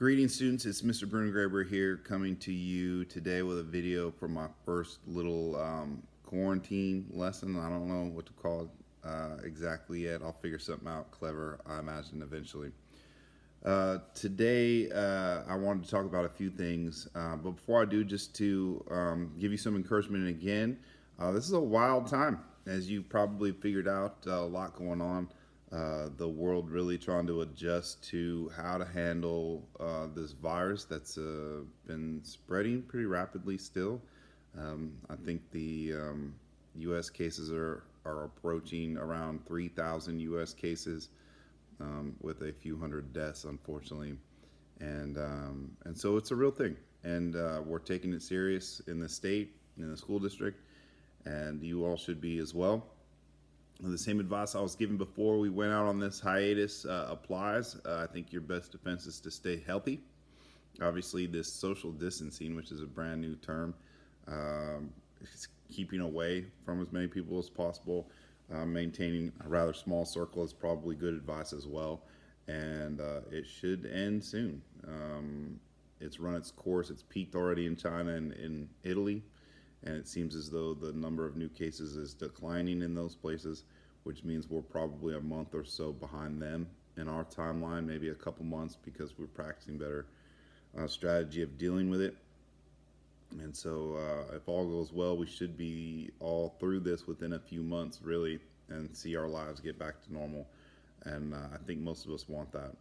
Greetings, students. It's Mr. Brunegraber here, coming to you today with a video for my first little quarantine lesson. I don't know what to call it exactly yet. I'll figure something out clever, I imagine, eventually. Today, I wanted to talk about a few things, but before I do, just to give you some encouragement again, this is a wild time. As you probably figured out, a lot going on. The world really trying to adjust to how to handle this virus that's been spreading pretty rapidly still. I think the U.S. cases are approaching around 3,000 U.S. cases, with a few hundred deaths, unfortunately. And so it's a real thing. And we're taking it serious in the state, in the school district, and you all should be as well. The same advice I was given before we went out on this hiatus applies. I think your best defense is to stay healthy. Obviously, this social distancing, which is a brand new term, is keeping away from as many people as possible. Maintaining a rather small circle is probably good advice as well. And it should end soon. It's run its course. It's peaked already in China and in Italy. And it seems as though the number of new cases is declining in those places, which means we're probably a month or so behind them in our timeline, maybe a couple months, because we're practicing better strategy of dealing with it. And so if all goes well, we should be all through this within a few months, really, and see our lives get back to normal. And I think most of us want that.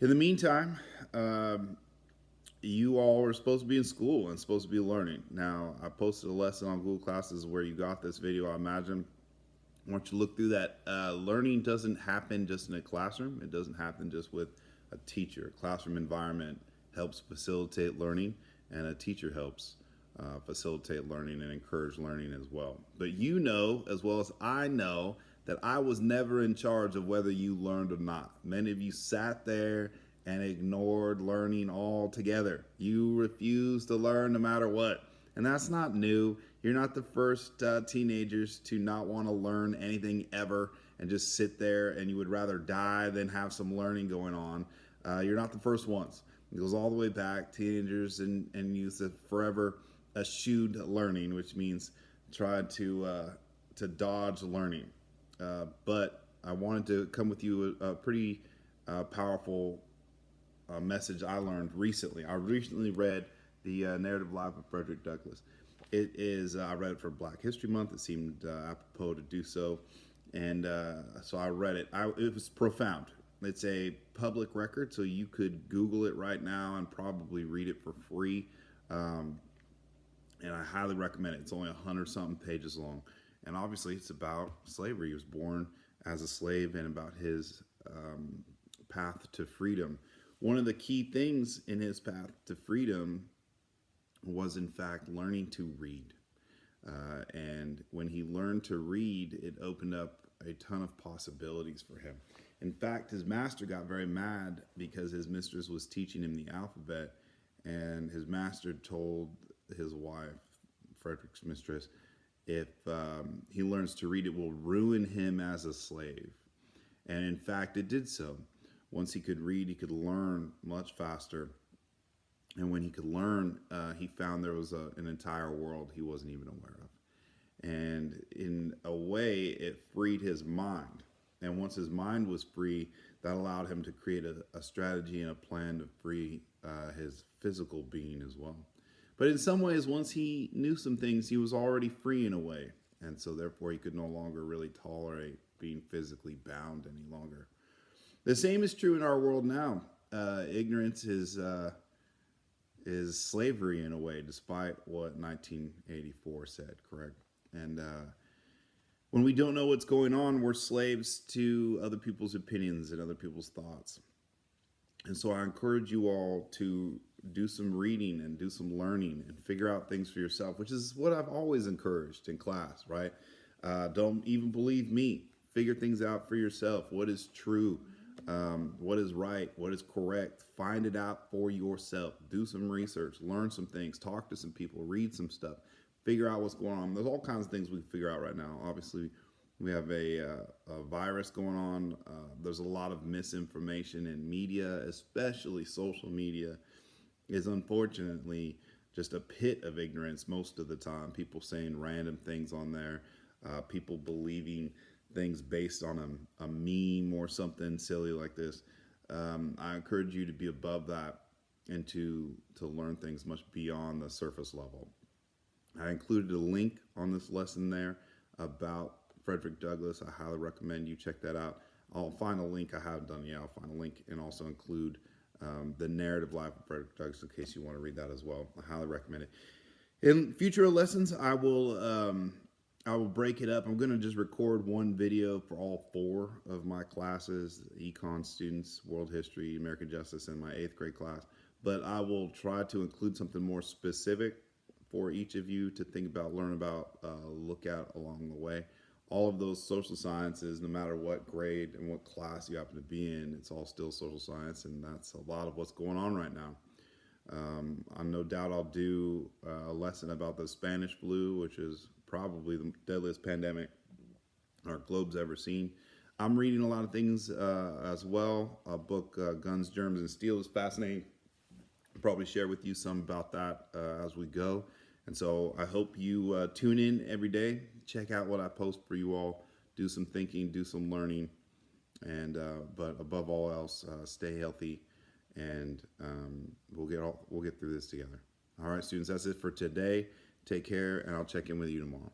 In the meantime, you all are supposed to be in school and supposed to be learning. Now, I posted a lesson on Google Classes where you got this video, I imagine. I want you to look through that. Learning doesn't happen just in a classroom. It doesn't happen just with a teacher. A classroom environment helps facilitate learning, and a teacher helps facilitate learning and encourage learning as well. But you know, as well as I know, that I was never in charge of whether you learned or not. Many of you sat there and ignored learning altogether. You refused to learn no matter what. And that's not new. You're not the first teenagers to not want to learn anything ever and just sit there, and you would rather die than have some learning going on. You're not the first ones. It goes all the way back. Teenagers and youth have forever eschewed learning, which means tried to dodge learning. But I wanted to come with you a pretty powerful message I learned recently. I recently read the Narrative Life of Frederick Douglass. It is, I read it for Black History Month. It seemed apropos to do so. And so I read it. It was profound. It's a public record, so you could Google it right now and probably read it for free. And I highly recommend it. It's only 100-something pages long. And obviously it's about slavery. He was born as a slave, and about his path to freedom. One of the key things in his path to freedom was, in fact, learning to read. And when he learned to read, it opened up a ton of possibilities for him. In fact, his master got very mad because his mistress was teaching him the alphabet, and his master told his wife, Frederick's mistress, if he learns to read, it will ruin him as a slave. And in fact, it did so. Once he could read, he could learn much faster. And when he could learn, he found there was an entire world he wasn't even aware of. And in a way, it freed his mind. And once his mind was free, that allowed him to create a strategy and a plan to free his physical being as well. But in some ways, once he knew some things, he was already free in a way. And so therefore, he could no longer really tolerate being physically bound any longer. The same is true in our world now. Ignorance is slavery in a way, despite what 1984 said, correct? And when we don't know what's going on, we're slaves to other people's opinions and other people's thoughts. And so I encourage you all to do some reading and do some learning and figure out things for yourself, which is what I've always encouraged in class, right? Don't even believe me. Figure things out for yourself. What is true? What is right? What is correct? Find it out for yourself. Do some research. Learn some things. Talk to some people. Read some stuff. Figure out what's going on. There's all kinds of things we can figure out right now. Obviously, We have a virus going on. There's a lot of misinformation in media, especially social media, is unfortunately just a pit of ignorance most of the time. People saying random things on there, people believing things based on a meme or something silly like this. I encourage you to be above that and to learn things much beyond the surface level. I included a link on this lesson there about Frederick Douglass. I highly recommend you check that out. I'll find a link. I haven't done it yet. I'll find a link and also include the narrative life of Frederick Douglass in case you want to read that as well. I highly recommend it. In future lessons, I will break it up. I'm going to just record one video for all four of my classes: econ students, world history, American justice, and my 8th grade class. But I will try to include something more specific for each of you to think about, learn about, look at along the way. All of those social sciences, no matter what grade and what class you happen to be in, it's all still social science, and that's a lot of what's going on right now. I no doubt I'll do a lesson about the Spanish flu, which is probably the deadliest pandemic our globe's ever seen. I'm reading a lot of things as well. A book, Guns, Germs, and Steel, is fascinating. I'll probably share with you some about that as we go. And so I hope you tune in every day, check out what I post for you all, do some thinking, do some learning, and but above all else, stay healthy, and we'll get through this together. All right, students, that's it for today. Take care, and I'll check in with you tomorrow.